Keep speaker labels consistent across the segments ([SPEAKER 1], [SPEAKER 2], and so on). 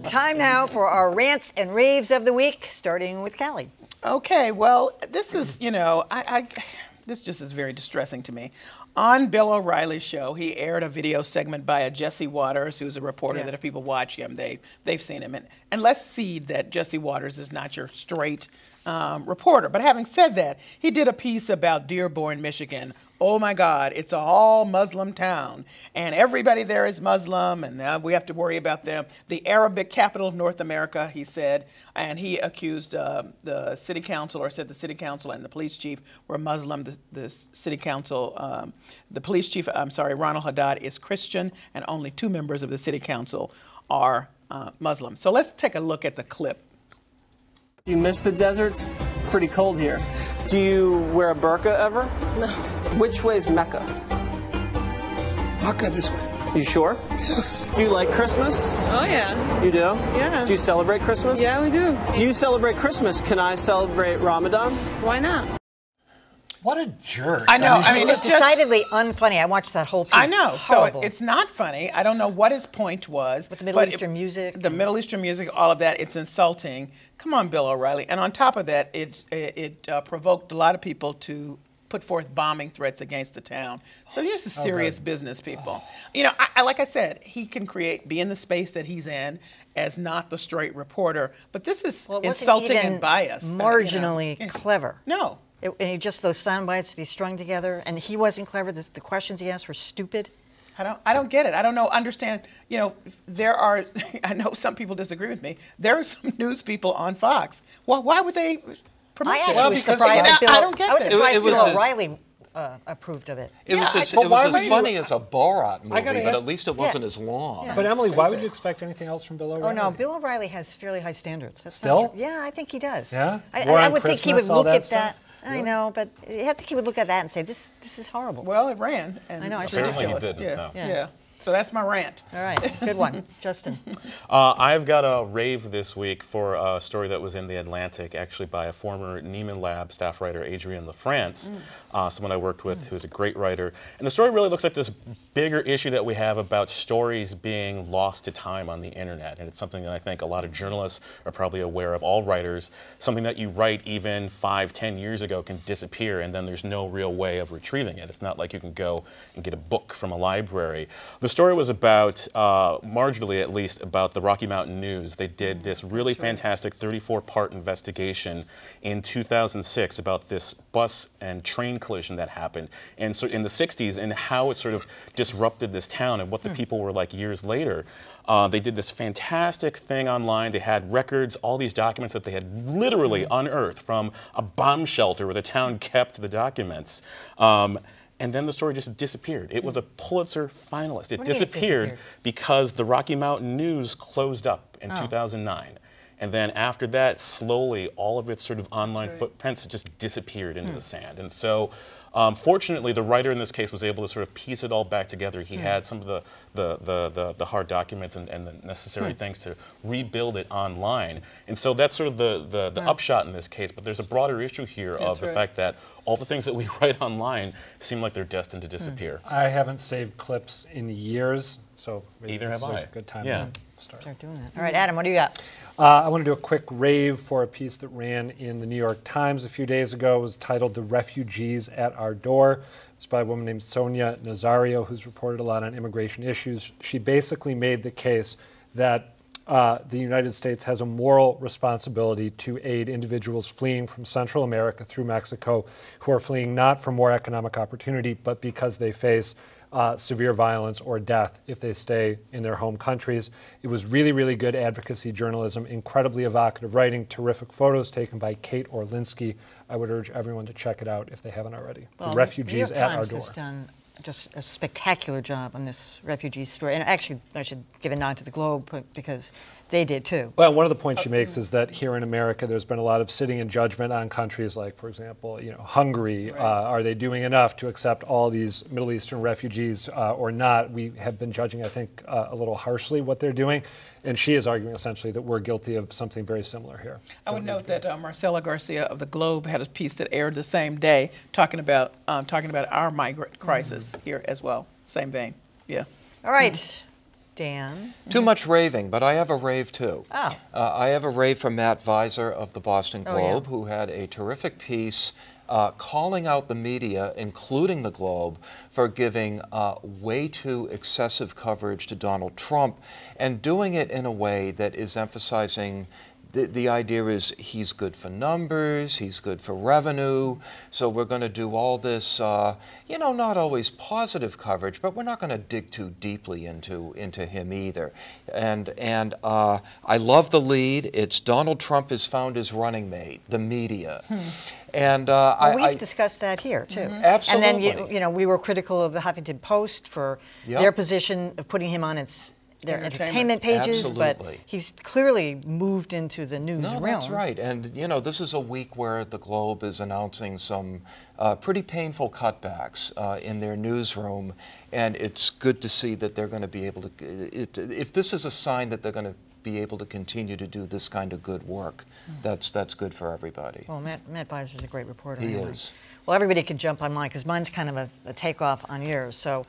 [SPEAKER 1] Time now for our rants and raves of the week, starting with Callie.
[SPEAKER 2] Okay, well, this is, you know, this just is very distressing to me. On Bill O'Reilly's show, he aired a video segment by a Jesse Waters, who's a reporter that if people watch him, they've seen him. And let's see that Jesse Waters is not your straight reporter. But having said that, he did a piece about Dearborn, Michigan. Oh my God, it's a all Muslim town, and everybody there is Muslim, and we have to worry about them. The Arabic capital of North America, he said, and he accused the city council, or said the city council and the police chief were Muslim. The city council, the police chief, I'm sorry, Ronald Haddad, is Christian, and only 2 members of the city council are Muslim. So let's take a look at the clip.
[SPEAKER 3] You miss the deserts? Pretty cold here. Do you wear a burqa ever?
[SPEAKER 4] No.
[SPEAKER 3] Which way's Mecca?
[SPEAKER 5] Mecca this way.
[SPEAKER 3] You sure?
[SPEAKER 5] Yes.
[SPEAKER 3] Do you like Christmas?
[SPEAKER 4] Oh, yeah.
[SPEAKER 3] You do?
[SPEAKER 4] Yeah.
[SPEAKER 3] Do you celebrate Christmas?
[SPEAKER 4] Yeah, we do.
[SPEAKER 3] If you celebrate Christmas, can I celebrate Ramadan?
[SPEAKER 4] Why not?
[SPEAKER 6] What a jerk.
[SPEAKER 2] I know. I mean,
[SPEAKER 1] it's decidedly unfunny. I watched that whole piece.
[SPEAKER 2] I know.
[SPEAKER 1] Horrible.
[SPEAKER 2] So it's not funny. I don't know what his point was.
[SPEAKER 1] With the Middle Eastern music.
[SPEAKER 2] The Middle Eastern music, all of that, it's insulting. Come on, Bill O'Reilly. And on top of that, it provoked a lot of people to put forth bombing threats against the town. So here's the serious business people. You know, like I said, he can be in the space that he's in as not the straight reporter. But this is insulting and biased.
[SPEAKER 1] Marginally clever.
[SPEAKER 2] No.
[SPEAKER 1] And just those sound bites that he strung together, and he wasn't clever. The questions he asked were stupid.
[SPEAKER 2] I don't get it. I don't understand. You know, there are. I know some people disagree with me. There are some news people on Fox. Well, why would they promote this?
[SPEAKER 1] I was surprised.
[SPEAKER 2] I don't get
[SPEAKER 1] I was
[SPEAKER 2] this.
[SPEAKER 1] surprised Bill O'Reilly approved of it.
[SPEAKER 7] It was as funny as a Borat movie, but at least it wasn't as long.
[SPEAKER 6] But Emily, why would you expect anything else from Bill O'Reilly?
[SPEAKER 1] Oh no, Bill O'Reilly has fairly high standards. That's
[SPEAKER 6] Still?
[SPEAKER 1] Not true. Yeah, I think he does.
[SPEAKER 6] Yeah?
[SPEAKER 1] I would think he would
[SPEAKER 6] Christmas, all
[SPEAKER 1] look
[SPEAKER 6] that
[SPEAKER 1] at
[SPEAKER 6] stuff?
[SPEAKER 1] that. I know, but I think he would look at that and say, "This is horrible."
[SPEAKER 2] Well, it ran. And
[SPEAKER 1] I know. It's
[SPEAKER 7] Certainly
[SPEAKER 1] ridiculous.
[SPEAKER 7] he didn't.
[SPEAKER 2] Yeah,
[SPEAKER 7] No.
[SPEAKER 2] yeah. So that's my rant.
[SPEAKER 1] All right, good one, Justin.
[SPEAKER 8] I've got a rave this week for a story that was in The Atlantic, actually by a former Neiman Lab staff writer, Adrienne LaFrance, someone I worked with who's a great writer. And the story really looks like this bigger issue that we have about stories being lost to time on the internet. And it's something that I think a lot of journalists are probably aware of, all writers. Something that you write even 5, 10 years ago can disappear, and then there's no real way of retrieving it. It's not like you can go and get a book from a library. The story was about, marginally at least, about the Rocky Mountain News. They did this really fantastic 34-part investigation in 2006 about this bus and train collision that happened, and so in the 60s, and how it sort of disrupted this town and what the people were like years later. They did this fantastic thing online. They had records, all these documents that they had literally unearthed from a bomb shelter where the town kept the documents. And then the story just disappeared. It was a Pulitzer finalist. It disappeared because the Rocky Mountain News closed up in 2009. And then after that, slowly, all of its sort of online footprints just disappeared into the sand. And so, fortunately, the writer in this case was able to sort of piece it all back together. He had some of the hard documents and the necessary things to rebuild it online. And so that's sort of the upshot in this case. But there's a broader issue here of the fact that all the things that we write online seem like they're destined to disappear.
[SPEAKER 6] I haven't saved clips in years, so maybe
[SPEAKER 8] Either
[SPEAKER 6] this
[SPEAKER 8] have
[SPEAKER 6] is
[SPEAKER 8] I.
[SPEAKER 6] a good time
[SPEAKER 8] Yeah.
[SPEAKER 6] to start
[SPEAKER 1] Doing that. All right, Adam, what do you got?
[SPEAKER 6] I want to do a quick rave for a piece that ran in the New York Times a few days ago. It was titled "The Refugees at Our Door." It's by a woman named Sonia Nazario, who's reported a lot on immigration issues. She basically made the case that the United States has a moral responsibility to aid individuals fleeing from Central America through Mexico who are fleeing not for more economic opportunity, but because they face severe violence or death if they stay in their home countries. It was really, really good advocacy journalism, incredibly evocative writing, terrific photos taken by Kate Orlinsky. I would urge everyone to check it out if they haven't already.
[SPEAKER 1] Well,
[SPEAKER 6] The Refugees
[SPEAKER 1] New York
[SPEAKER 6] at Our
[SPEAKER 1] Times
[SPEAKER 6] Door.
[SPEAKER 1] has done just a spectacular job on this refugee story. And actually, I should give a nod to the Globe because they did too.
[SPEAKER 6] Well, one of the points she makes is that here in America, there's been a lot of sitting in judgment on countries like, for example, Hungary. Are they doing enough to accept all these Middle Eastern refugees or not? We have been judging, I think, a little harshly what they're doing. And she is arguing essentially that we're guilty of something very similar here.
[SPEAKER 2] I would note that Marcela Garcia of the Globe had a piece that aired the same day talking about our migrant crisis here as well. Same vein. Yeah.
[SPEAKER 1] All right. Dan?
[SPEAKER 7] Too much raving, but I have a rave too.
[SPEAKER 1] Oh.
[SPEAKER 7] I have a rave from Matt Visor of the Boston
[SPEAKER 1] Oh, yeah.
[SPEAKER 7] Globe, who had a terrific piece calling out the media, including the Globe, for giving way too excessive coverage to Donald Trump and doing it in a way that is emphasizing the idea is he's good for numbers, he's good for revenue, so we're going to do all this, not always positive coverage, but we're not going to dig too deeply into him either. And I love the lead. It's Donald Trump has found his running mate, the media. And
[SPEAKER 1] we've discussed that here too.
[SPEAKER 7] Absolutely.
[SPEAKER 1] And then we were critical of the Huffington Post for their position of putting him on their entertainment pages,
[SPEAKER 7] Absolutely.
[SPEAKER 1] but he's clearly moved into the news realm.
[SPEAKER 7] No, that's right. And, this is a week where the Globe is announcing some pretty painful cutbacks in their newsroom, and it's good to see that they're going to be able to, if this is a sign that they're going to be able to continue to do this kind of good work, that's good for everybody.
[SPEAKER 1] Well, Matt Visor's a great reporter.
[SPEAKER 7] He
[SPEAKER 1] anyway.
[SPEAKER 7] is.
[SPEAKER 1] Well, everybody can jump on mine, because mine's kind of a takeoff on yours. So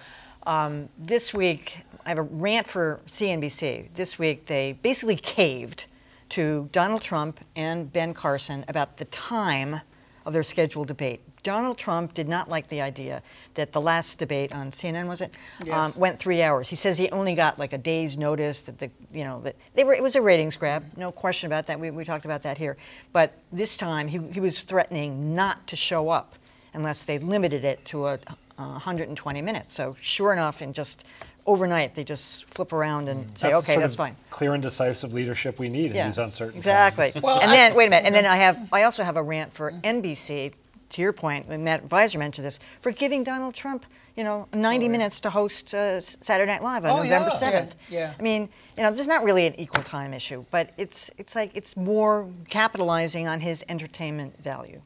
[SPEAKER 1] this week, I have a rant for CNBC. This week, they basically caved to Donald Trump and Ben Carson about the time of their scheduled debate. Donald Trump did not like the idea that the last debate on CNN, was it?
[SPEAKER 2] Yes.
[SPEAKER 1] Went 3 hours. He says he only got like a day's notice that it was a ratings grab, no question about that. We talked about that here. But this time he was threatening not to show up unless they limited it to 120 minutes. So sure enough, in just overnight, they just flip around and say,
[SPEAKER 6] That's the
[SPEAKER 1] okay,
[SPEAKER 6] sort
[SPEAKER 1] that's
[SPEAKER 6] of
[SPEAKER 1] fine.
[SPEAKER 6] clear and decisive leadership we need in these uncertain
[SPEAKER 1] exactly.
[SPEAKER 6] times.
[SPEAKER 2] Well,
[SPEAKER 1] and then, wait a minute, and then I also have a rant for NBC, to your point, when Matt Visor mentioned this, for giving Donald Trump 90 minutes to host Saturday Night Live on November 7th.
[SPEAKER 2] Yeah.
[SPEAKER 1] I mean, there's not really an equal time issue, but it's more capitalizing on his entertainment value.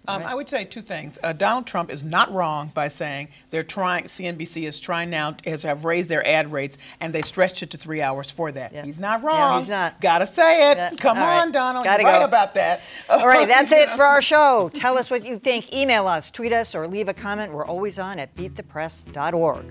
[SPEAKER 2] I would say two things. Donald Trump is not wrong by saying CNBC is trying now to have raised their ad rates, and they stretched it to 3 hours for that.
[SPEAKER 1] Yeah.
[SPEAKER 2] He's not wrong.
[SPEAKER 1] Yeah, he's not.
[SPEAKER 2] Gotta say it.
[SPEAKER 1] Yeah.
[SPEAKER 2] Come
[SPEAKER 1] All
[SPEAKER 2] on,
[SPEAKER 1] right.
[SPEAKER 2] Donald.
[SPEAKER 1] Gotta
[SPEAKER 2] You're right
[SPEAKER 1] go.
[SPEAKER 2] about that.
[SPEAKER 1] All right, that's it for our show. Tell us what you think. Email us, tweet us, or leave a comment. We're always on at beatthepress.org.